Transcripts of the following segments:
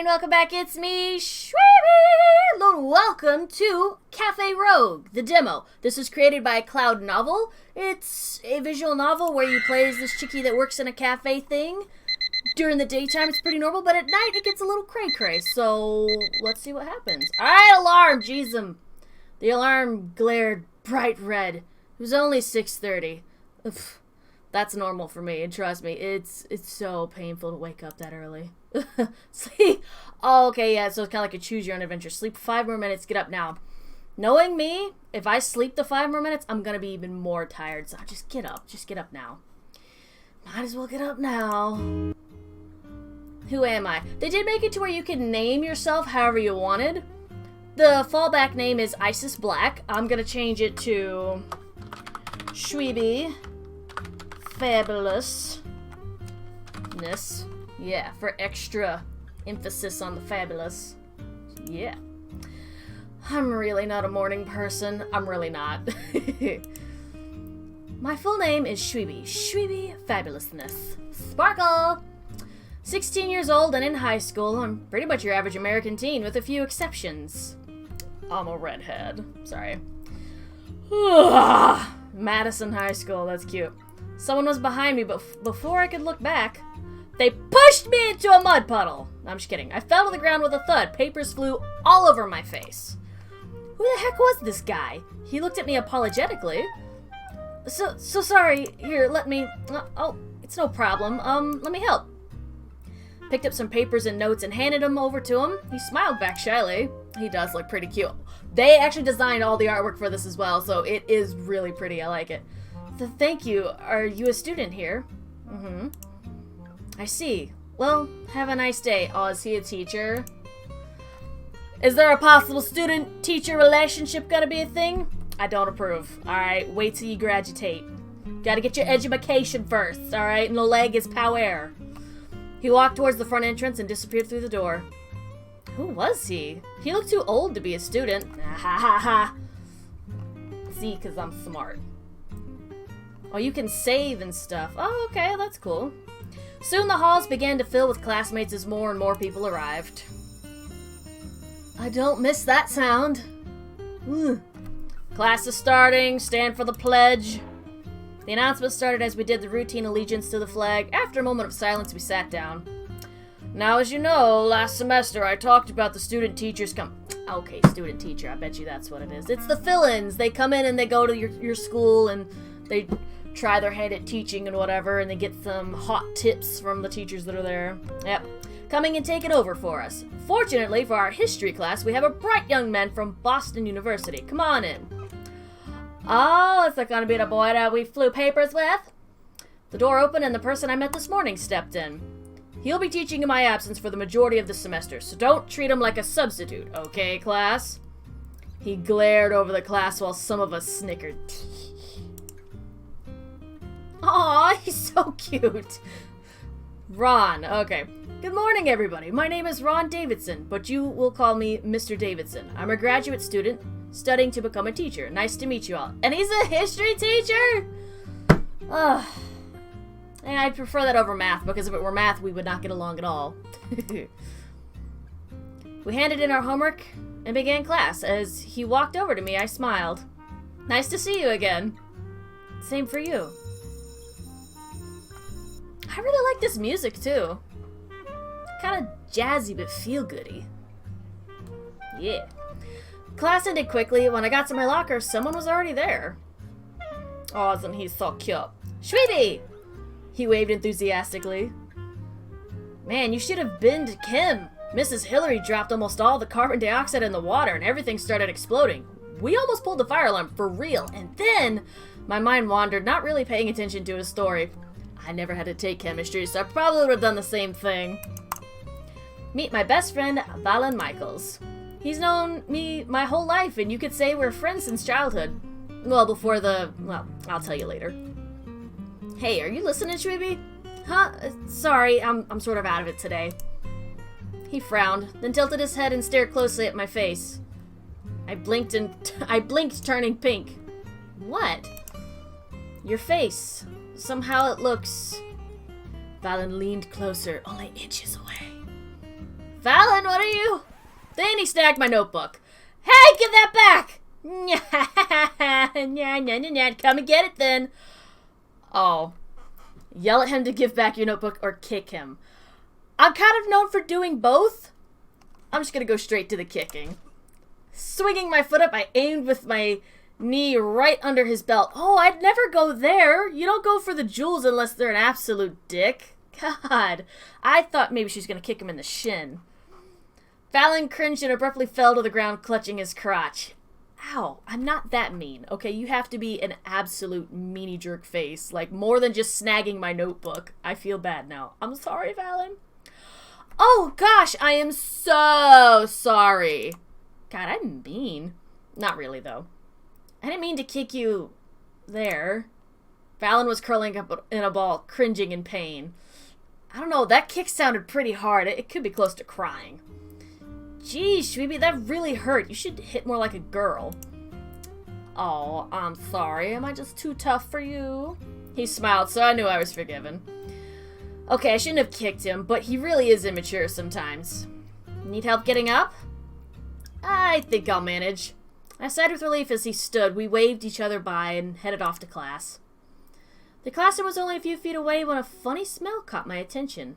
everybody, and welcome back. It's me, Shweebe! Welcome to Café Rouge, the demo. This was created by Cloud Novel. It's a visual novel where you play as this chickie that works in a cafe thing. During the daytime, it's pretty normal, but at night, it gets a little cray-cray. So, let's see what happens. Alright, alarm! Jeez, the alarm glared bright red. It was only 6:30. That's normal for me, and trust me, it's so painful to wake up that early. Sleep. Oh, okay, yeah, so it's kind of like a choose your own adventure. Sleep 5 more minutes, get up now. Knowing me, if I sleep the 5 more minutes, I'm gonna be even more tired, so just get up now. Might as well get up now. Who am I? They did make it to where you can name yourself however you wanted. The fallback name is Isis Black. I'm gonna change it to Shweebe Fabulousness. Yeah, for extra emphasis on the fabulous. Yeah. I'm really not a morning person. I'm really not. My full name is Shweebe. Shweebe Fabulousness. Sparkle! 16 years old and in high school. I'm pretty much your average American teen with a few exceptions. I'm a redhead. Sorry. Madison High School. That's cute. Someone was behind me, but before I could look back, they pushed me into a mud puddle. I'm just kidding. I fell to the ground with a thud. Papers flew all over my face. Who the heck was this guy? He looked at me apologetically. So sorry. Here, let me... Oh, it's no problem. Let me help. Picked up some papers and notes and handed them over to him. He smiled back shyly. He does look pretty cute. They actually designed all the artwork for this as well, so it is really pretty. I like it. Thank you. Are you a student here? Mm-hmm. I see. Well, have a nice day. Oh, is he a teacher? Is there a possible student-teacher relationship gonna be a thing? I don't approve. Alright, wait till you graduate. Gotta get your education first, alright? No leg is power. He walked towards the front entrance and disappeared through the door. Who was he? He looked too old to be a student. Ha ha ha. See, because I'm smart. Oh, you can save and stuff. Oh, okay, that's cool. Soon the halls began to fill with classmates as more and more people arrived. I don't miss that sound. Ugh. Class is starting. Stand for the pledge. The announcement started as we did the routine allegiance to the flag. After a moment of silence, we sat down. Now, as you know, last semester I talked about the student-teachers Okay, student-teacher, I bet you that's what it is. It's the fill-ins. They come in and they go to your school and they try their hand at teaching and whatever, and they get some hot tips from the teachers that are there. Yep. Coming and taking over for us. Fortunately, for our history class, we have a bright young man from Boston University. Come on in. Oh, it's not gonna be the boy that we flew papers with. The door opened and the person I met this morning stepped in. He'll be teaching in my absence for the majority of the semester, so don't treat him like a substitute, okay, class? He glared over the class while some of us snickered. Aw, he's so cute. Ron, okay. Good morning, everybody. My name is Ron Davidson, but you will call me Mr. Davidson. I'm a graduate student studying to become a teacher. Nice to meet you all. And he's a history teacher? Ugh. And I'd prefer that over math, because if it were math, we would not get along at all. We handed in our homework and began class. As he walked over to me, I smiled. Nice to see you again. Same for you. I really like this music, too. Kind of jazzy, but feel-goody. Yeah. Class ended quickly. When I got to my locker, someone was already there. Oh, isn't he so cute? Shweebe! He waved enthusiastically. Man, you should have been to Kim. Mrs. Hillary dropped almost all the carbon dioxide in the water, and everything started exploding. We almost pulled the fire alarm, for real. And then, my mind wandered, not really paying attention to his story. I never had to take chemistry, so I probably would have done the same thing. Meet my best friend, Valen Michaels. He's known me my whole life, and you could say we're friends since childhood. Well, well, I'll tell you later. Hey, are you listening, Shweebe? Huh? Sorry, I'm sort of out of it today. He frowned, then tilted his head and stared closely at my face. I blinked, turning pink. What? Your face. Somehow it looks... Valen leaned closer, only inches away. Fallon, what are you? Then he snagged my notebook. Hey, give that back! Come and get it then. Oh. Yell at him to give back your notebook or kick him. I'm kind of known for doing both. I'm just gonna go straight to the kicking. Swinging my foot up, I aimed with my knee right under his belt. Oh, I'd never go there. You don't go for the jewels unless they're an absolute dick. God, I thought maybe she was gonna kick him in the shin. Fallon cringed and abruptly fell to the ground, clutching his crotch. Ow, I'm not that mean, okay? You have to be an absolute meanie jerk face. Like, more than just snagging my notebook. I feel bad now. I'm sorry, Fallon. Oh, gosh, I am so sorry. God, I'm mean. Not really, though. I didn't mean to kick you there. Fallon was curling up in a ball, cringing in pain. I don't know, that kick sounded pretty hard. It could be close to crying. Geez, Shweebe, that really hurt. You should hit more like a girl. Oh, I'm sorry. Am I just too tough for you? He smiled, so I knew I was forgiven. Okay, I shouldn't have kicked him, but he really is immature sometimes. Need help getting up? I think I'll manage. I sighed with relief as he stood. We waved each other by and headed off to class. The classroom was only a few feet away when a funny smell caught my attention.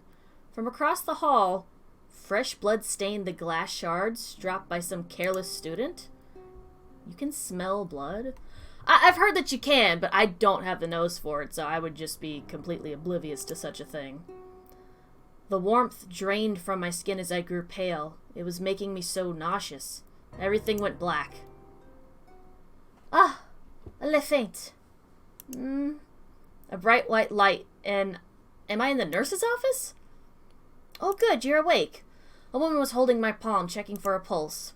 From across the hall, fresh blood stained the glass shards dropped by some careless student. You can smell blood? I've heard that you can, but I don't have the nose for it, so I would just be completely oblivious to such a thing. The warmth drained from my skin as I grew pale. It was making me so nauseous. Everything went black. Ah, le faint. A bright white light, and am I in the nurse's office? Oh good, you're awake. A woman was holding my palm, checking for a pulse.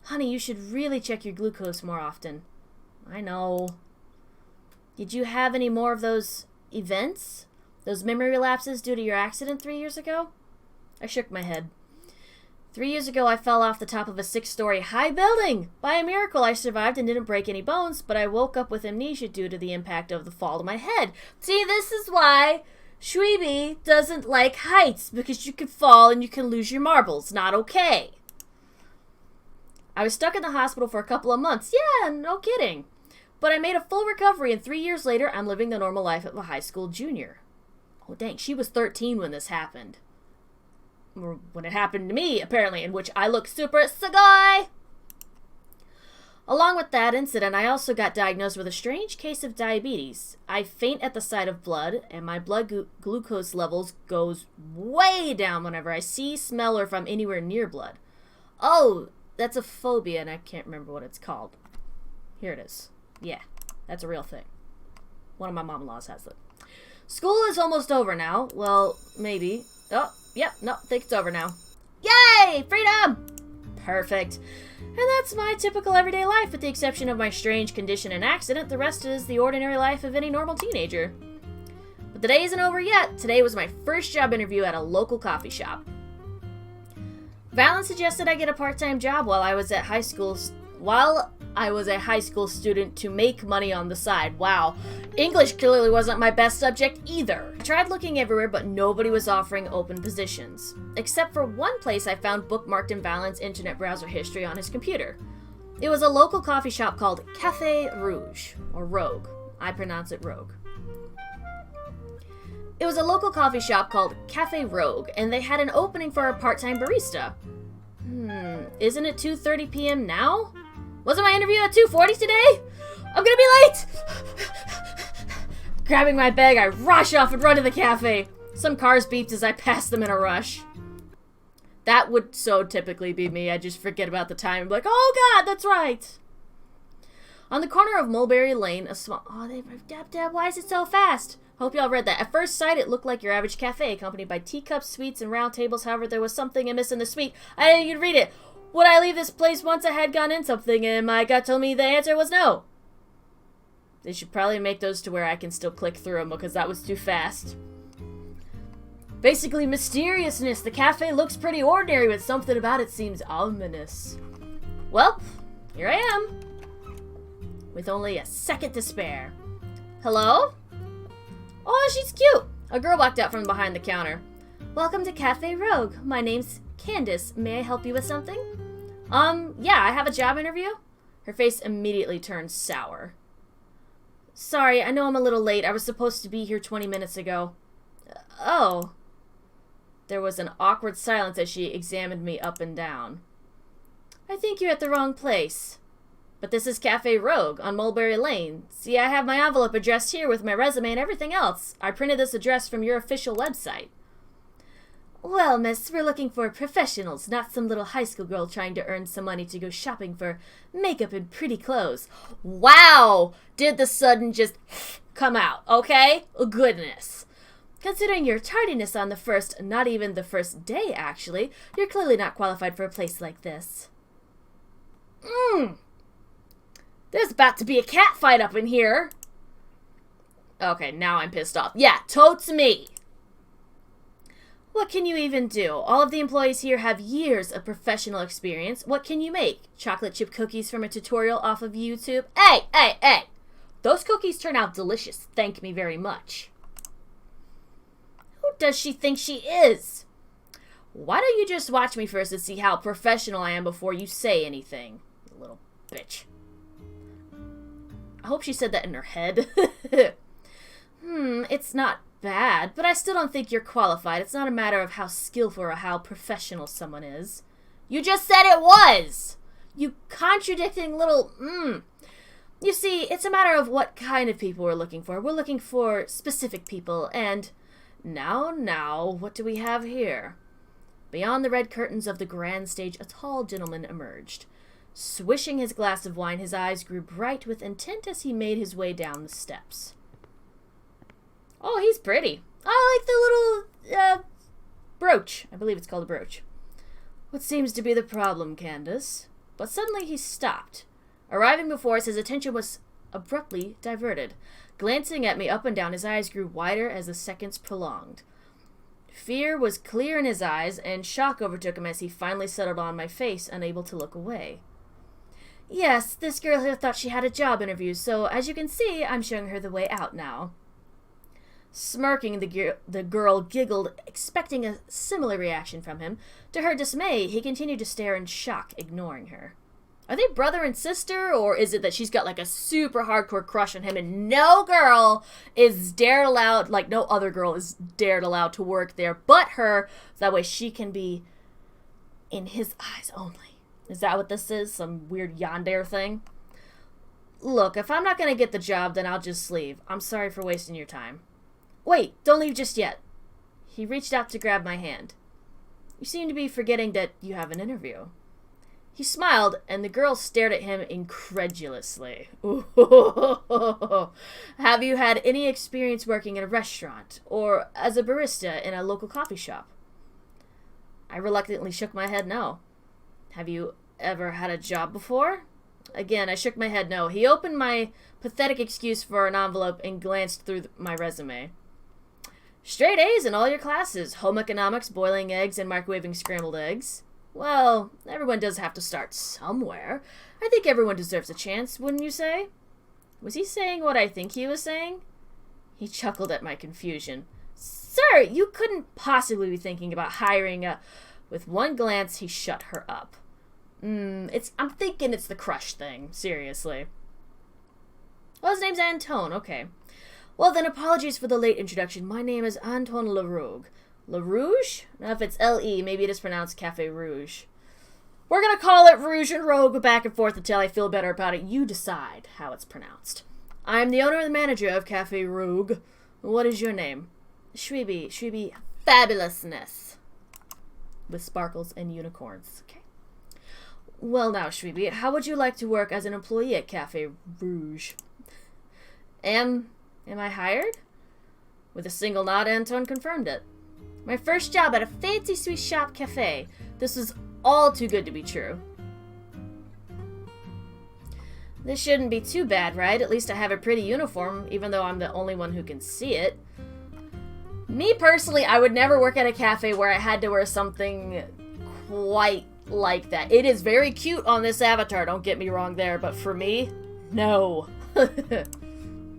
Honey, you should really check your glucose more often. I know. Did you have any more of those events? Those memory relapses due to your accident 3 years ago? I shook my head. 3 years ago, I fell off the top of a 6-story high building. By a miracle, I survived and didn't break any bones, but I woke up with amnesia due to the impact of the fall to my head. See, this is why Shweebe doesn't like heights, because you can fall and you can lose your marbles. Not okay. I was stuck in the hospital for a couple of months. Yeah, no kidding. But I made a full recovery, and 3 years later, I'm living the normal life of a high school junior. Oh, dang, she was 13 when this happened. Or when it happened to me, apparently, in which I look super sugoi. Along with that incident, I also got diagnosed with a strange case of diabetes. I faint at the sight of blood, and my blood glucose levels goes way down whenever I see, smell, or if I'm anywhere near blood. Oh, that's a phobia, and I can't remember what it's called. Here it is. Yeah, that's a real thing. One of my mom-in-laws has it. School is almost over now. Well, maybe. Oh, yep, no, think it's over now. Yay! Freedom! Perfect. And that's my typical everyday life, with the exception of my strange condition and accident. The rest is the ordinary life of any normal teenager. But the day isn't over yet. Today was my first job interview at a local coffee shop. Valen suggested I get a part-time job while I was a high school student to make money on the side. Wow. English clearly wasn't my best subject either. I tried looking everywhere, but nobody was offering open positions. Except for one place I found bookmarked in Valen's internet browser history on his computer. It was a local coffee shop called Café Rouge, or Rogue. I pronounce it Rogue. It was a local coffee shop called Café Rogue, and they had an opening for a part-time barista. Isn't it 2:30 p.m. now? Wasn't my interview at 2:40 today? I'm gonna be late! Grabbing my bag, I rush off and run to the cafe. Some cars beeped as I passed them in a rush. That would so typically be me. I just forget about the time and be like, oh god, that's right! On the corner of Mulberry Lane, a small... Oh, why is it so fast? Hope y'all read that. At first sight, it looked like your average cafe, accompanied by teacups, sweets, and round tables. However, there was something amiss in the suite. I didn't even read it. Would I leave this place once I had gone in something, and my gut told me the answer was no? They should probably make those to where I can still click through them, because that was too fast. Basically, mysteriousness. The cafe looks pretty ordinary, but something about it seems ominous. Well, here I am. With only a second to spare. Hello? Oh, she's cute. A girl walked out from behind the counter. Welcome to Café Rogue. My name's Candace, may I help you with something? Yeah, I have a job interview. Her face immediately turns sour. Sorry, I know I'm a little late. I was supposed to be here 20 minutes ago. Oh. There was an awkward silence as she examined me up and down. I think you're at the wrong place. But this is Café Rouge on Mulberry Lane. See, I have my envelope addressed here with my resume and everything else. I printed this address from your official website. Well, miss, we're looking for professionals, not some little high school girl trying to earn some money to go shopping for makeup and pretty clothes. Wow! Did the sudden just come out, okay? Oh, goodness. Considering your tardiness on the first, not even the first day, actually, you're clearly not qualified for a place like this. There's about to be a cat fight up in here. Okay, now I'm pissed off. Yeah, totes me. What can you even do? All of the employees here have years of professional experience. What can you make? Chocolate chip cookies from a tutorial off of YouTube? Hey! Those cookies turn out delicious. Thank me very much. Who does she think she is? Why don't you just watch me first and see how professional I am before you say anything? You little bitch. I hope she said that in her head. It's not bad, but I still don't think you're qualified. It's not a matter of how skillful or how professional someone is. You just said it was! You contradicting little You see, it's a matter of what kind of people we're looking for. We're looking for specific people, and now, what do we have here? Beyond the red curtains of the grand stage, a tall gentleman emerged. Swishing his glass of wine, his eyes grew bright with intent as he made his way down the steps. Oh, he's pretty. I like the little, brooch. I believe it's called a brooch. What seems to be the problem, Candace? But suddenly he stopped. Arriving before us, his attention was abruptly diverted. Glancing at me up and down, his eyes grew wider as the seconds prolonged. Fear was clear in his eyes, and shock overtook him as he finally settled on my face, unable to look away. Yes, this girl here thought she had a job interview, so as you can see, I'm showing her the way out now. Smirking, the girl giggled, expecting a similar reaction from him. To her dismay, he continued to stare in shock, ignoring her. Are they brother and sister, or is it that she's got like a super hardcore crush on him and no girl is dared allowed, like no other girl is dared allowed to work there but her, so that way she can be in his eyes only? Is that what this is? Some weird yandere thing? Look, if I'm not going to get the job, then I'll just leave. I'm sorry for wasting your time. Wait, don't leave just yet. He reached out to grab my hand. You seem to be forgetting that you have an interview. He smiled, and the girl stared at him incredulously. Have you had any experience working in a restaurant, or as a barista in a local coffee shop? I reluctantly shook my head no. Have you ever had a job before? Again, I shook my head no. He opened my pathetic excuse for an envelope and glanced through my resume. Straight A's in all your classes. Home economics, boiling eggs, and microwaving scrambled eggs. Well, everyone does have to start somewhere. I think everyone deserves a chance, wouldn't you say? Was he saying what I think he was saying? He chuckled at my confusion. Sir, you couldn't possibly be thinking about hiring a... With one glance, he shut her up. I'm thinking it's the crush thing, seriously. Well, his name's Antoine, okay. Well, then, apologies for the late introduction. My name is Antoine Lerouge. LaRouge? Now, if it's L-E, maybe it is pronounced Café Rouge. We're going to call it Rouge and Rogue back and forth until I feel better about it. You decide how it's pronounced. I'm the owner and manager of Café Rouge. What is your name? Shweebe. Shweebe Fabulousness. With sparkles and unicorns. Okay. Well now, Shweebe, how would you like to work as an employee at Café Rouge? Am I hired? With a single nod, Antoine confirmed it. My first job at a fancy sweet shop cafe. This was all too good to be true. This shouldn't be too bad, right? At least I have a pretty uniform, even though I'm the only one who can see it. Me personally, I would never work at a cafe where I had to wear something quite like that. It is very cute on this avatar, don't get me wrong there, but for me, no.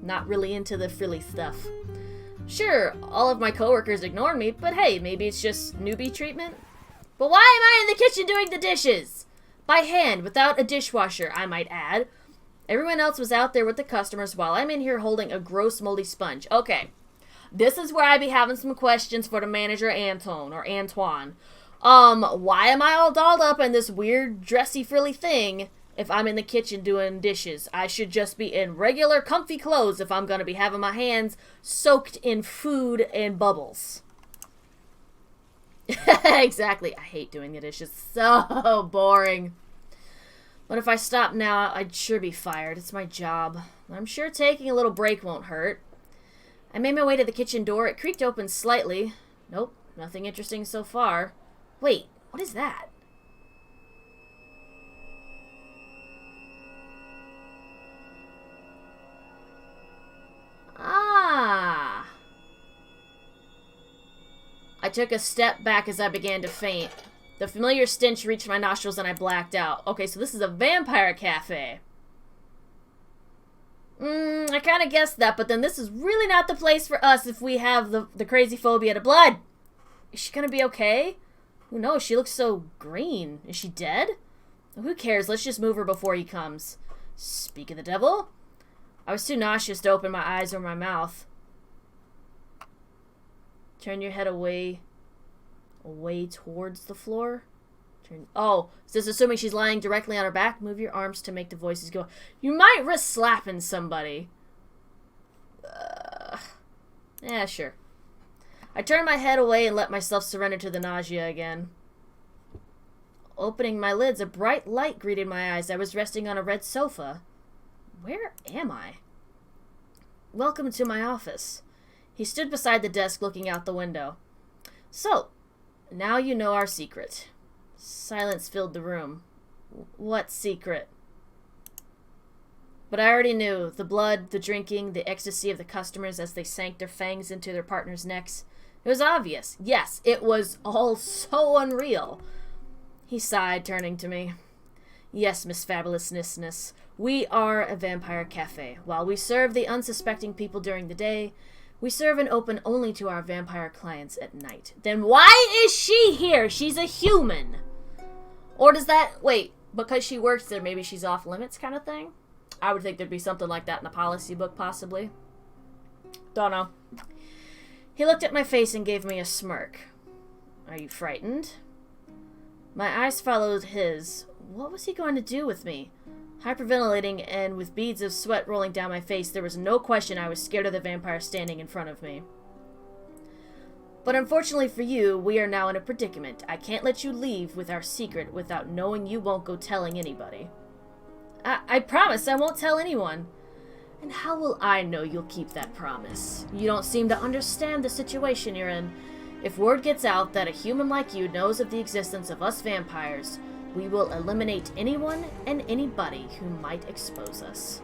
Not really into the frilly stuff. Sure, all of my coworkers ignored me, but hey, maybe it's just newbie treatment. But why am I in the kitchen doing the dishes? By hand, without a dishwasher, I might add. Everyone else was out there with the customers while I'm in here holding a gross moldy sponge. Okay, this is where I be having some questions for the manager Antoine. Why am I all dolled up in this weird dressy frilly thing if I'm in the kitchen doing dishes? I should just be in regular comfy clothes if I'm gonna be having my hands soaked in food and bubbles. Exactly. I hate doing the dishes. So boring. But if I stop now, I'd sure be fired. It's my job. I'm sure taking a little break won't hurt. I made my way to the kitchen door. It creaked open slightly. Nope, nothing interesting so far. Wait, what is that? Ah. I took a step back as I began to faint. The familiar stench reached my nostrils and I blacked out. Okay, so this is a vampire cafe. I kind of guessed that, but then this is really not the place for us if we have the crazy phobia to blood. Is she gonna be okay? Who knows? She looks so green. Is she dead? Who cares? Let's just move her before he comes. Speak of the devil. I was too nauseous to open my eyes or my mouth. Turn your head away towards the floor. Oh, so this is assuming she's lying directly on her back. Move your arms to make the voices go. You might risk slapping somebody. Yeah, sure. I turned my head away and let myself surrender to the nausea again. Opening my lids, a bright light greeted my eyes. I was resting on a red sofa. Where am I? Welcome to my office. He stood beside the desk looking out the window. So, now you know our secret. Silence filled the room. What secret? But I already knew. The blood, the drinking, the ecstasy of the customers as they sank their fangs into their partners' necks. It was obvious. Yes, it was all so unreal. He sighed, turning to me. Yes, Miss Fabulousness. We are a vampire cafe. While we serve the unsuspecting people during the day, we serve and open only to our vampire clients at night. Then why is she here? She's a human. Or does that... Wait, because she works there, maybe she's off limits kind of thing? I would think there'd be something like that in the policy book, possibly. Don't know. He looked at my face and gave me a smirk. Are you frightened? My eyes followed his. What was he going to do with me? Hyperventilating and with beads of sweat rolling down my face, there was no question I was scared of the vampire standing in front of me. But unfortunately for you, we are now in a predicament. I can't let you leave with our secret without knowing you won't go telling anybody. I promise I won't tell anyone. And how will I know you'll keep that promise? You don't seem to understand the situation you're in. If word gets out that a human like you knows of the existence of us vampires, we will eliminate anyone and anybody who might expose us.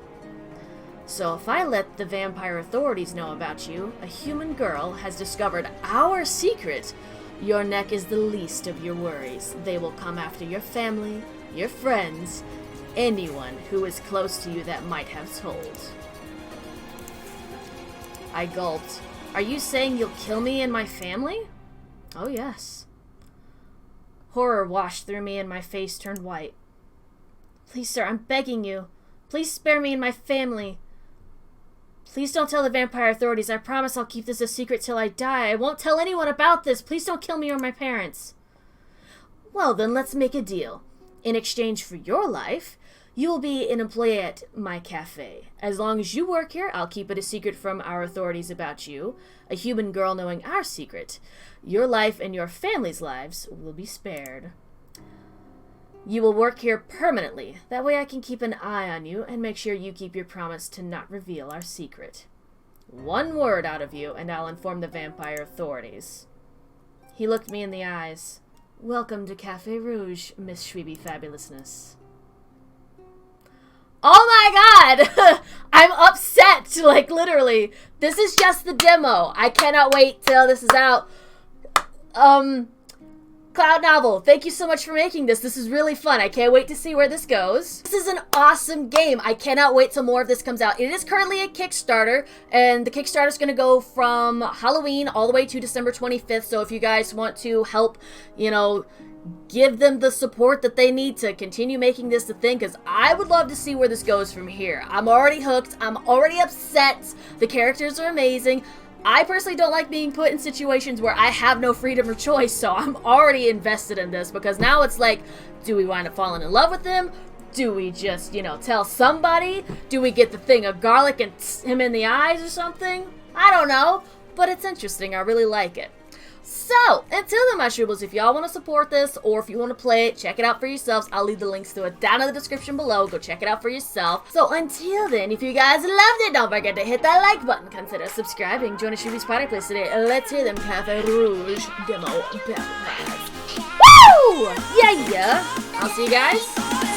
So if I let the vampire authorities know about you, a human girl has discovered our secret, your neck is the least of your worries. They will come after your family, your friends, anyone who is close to you that might have told. I gulped. Are you saying you'll kill me and my family? Oh, yes. Horror washed through me and my face turned white. Please, sir, I'm begging you. Please spare me and my family. Please don't tell the vampire authorities. I promise I'll keep this a secret till I die. I won't tell anyone about this. Please don't kill me or my parents. Well, then let's make a deal. In exchange for your life, you will be an employee at my cafe. As long as you work here, I'll keep it a secret from our authorities about you, a human girl knowing our secret. Your life and your family's lives will be spared. You will work here permanently. That way I can keep an eye on you and make sure you keep your promise to not reveal our secret. One word out of you, and I'll inform the vampire authorities. He looked me in the eyes. Welcome to Café Rouge, Miss Shweebe Fabulousness. Oh my god! I'm upset, like literally. This is just the demo. I cannot wait till this is out. Cloud Novel, thank you so much for making this. This is really fun. I can't wait to see where this goes. This is an awesome game. I cannot wait till more of this comes out. It is currently a Kickstarter, and the Kickstarter is going to go from Halloween all the way to December 25th. So if you guys want to help, you know, give them the support that they need to continue making this a thing, because I would love to see where this goes from here. I'm already hooked. I'm already upset. The characters are amazing. I personally don't like being put in situations where I have no freedom or choice, so I'm already invested in this, because now it's like, do we wind up falling in love with him? Do we just, you know, tell somebody? Do we get the thing of garlic and him in the eyes or something? I don't know, but it's interesting. I really like it. So, until then, my Shweebles, if y'all want to support this, or if you want to play it, check it out for yourselves. I'll leave the links to it down in the description below. Go check it out for yourself. So, until then, if you guys loved it, don't forget to hit that like button. Consider subscribing. Join a Shweebe's party place today. Let's hear them Café Rouge demo battle pass. Woo! Yeah! I'll see you guys